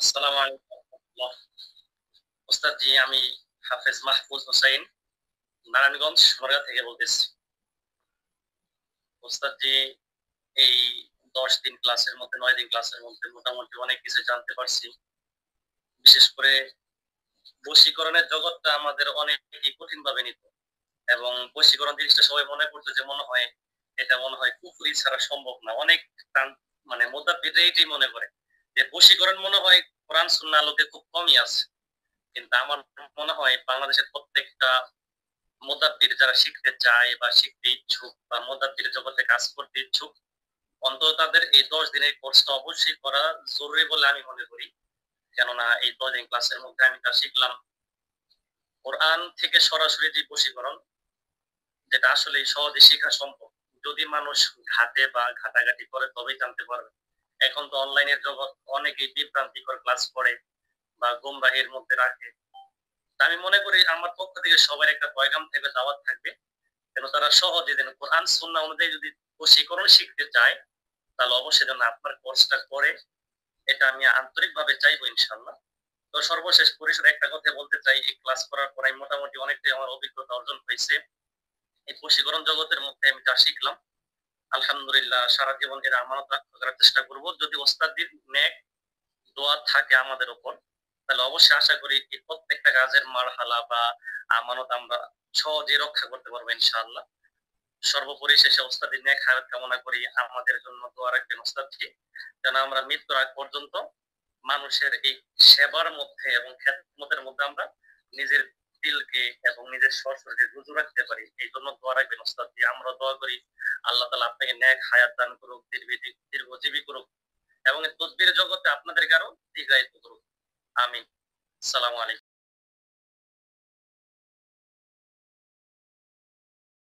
আসসালামু আলাইকুম ওয়া রাহমাতুল্লাহ। ওস্তাদ জি, আমি হাফেজ মাহফুজ হোসাইন নারায়ণগঞ্জ সোনারগাঁ থেকে বলতেছি। ওস্তাদ জি, এই ১০ দিন ক্লাসের মধ্যে ৯ দিন ক্লাসের মধ্যে মোটামুটি অনেক কিছু জানতে পারছি। বিশেষ করে বশীকরণের জগৎটা আমাদের অনেকই কঠিনভাবে নিত এবং বশীকরণ জিনিসটা সবাই মনে করতো যে মনে হয় এটা মনে হয় কুফরি ছাড়া সম্ভব না। অনেক মানে মুতাব্বিদরা এটাই মনে করে যে বশীকরণ মনে হয় কোরআন সুন্নাহ আলোকে খুব কমই আছে। কিন্তু আমার মনে হয় বাংলাদেশের প্রত্যেকটা মোদাব্বির যারা শিখতে চায় বা শিখতে ইচ্ছুক বা মোদাব্বির জগতে কাজ করতে ইচ্ছুক, অন্তত তাদের এই ১০ দিনের কোর্সটা অবশ্যই করা জরুরি বলে আমি মনে করি। কেননা এই ১০ দিন ক্লাসের মধ্যে আমি যা শিখলাম, কোরআন থেকে সরাসরি যে বশীকরণ, যেটা আসলেই সহজে শেখা সম্ভব। যদি মানুষ ঘাটে বা ঘাটাঘাটি করে তবেই জানতে পারবে। এখন তো অনলাইনের জগৎ, অনেকেই বিভ্রান্তিকর ক্লাস করে বা গুমরাহির মধ্যে রাখে। আমি মনে করি আমার পক্ষ থেকে সবার একটা পয়গাম থাকবে, দাওয়াত থাকবে, যেন তারা সহজে যেন কোরআন সুন্নাহ অনুযায়ী যদি বশীকরণ শিখতে চায়, তাহলে অবশ্যই যেন আপনার কোর্সটা করে। এটা আমি আন্তরিকভাবে চাইবো ইনশাআল্লাহ। তো সর্বশেষ পরিসরে একটা কথা বলতে চাই, এই ক্লাস করার পর আমি মোটামুটি অনেকটাই আমার অভিজ্ঞতা অর্জন হয়েছে। এই বশীকরণ জগতের মধ্যে আমি যা শিখলাম, আলহামদুলিল্লাহ সারা জীবন এর আমানত রক্ষা করার চেষ্টা করব। যদি ওস্তাদের নেক দোয়া থাকে আমাদের উপর, তাহলে অবশ্যই আশা করি এই প্রত্যেকটা কাজের মারহালা বা আমানত আমরা সহজে রক্ষা করতে পারবো ইনশাআল্লাহ। সর্বোপরি শেষে ওস্তাদের নেক হায়াত কামনা করি। আমাদের জন্য দোয়া রাখবেন ওস্তাদজি, যেন আমরা মৃত্যুর আগ পর্যন্ত মানুষের এই সেবার মধ্যে এবং খেদমতের মধ্যে আমরা নিজের দিলকে এবং নিজের সশরীরে রুজু রাখতে পারি। এই জন্য দোয়া রাখবেন ওস্তাদজি। আমরা দোয়া করি আল্লাহ তাআলা আপনাকে নেক হায়াত দান করুক, দীর্ঘজীবী করুক এবং এই তদবির জগতে আপনাদেরকে আরো দীর্ঘায়িত করুক। আমিন। আসসালামু আলাইকুম।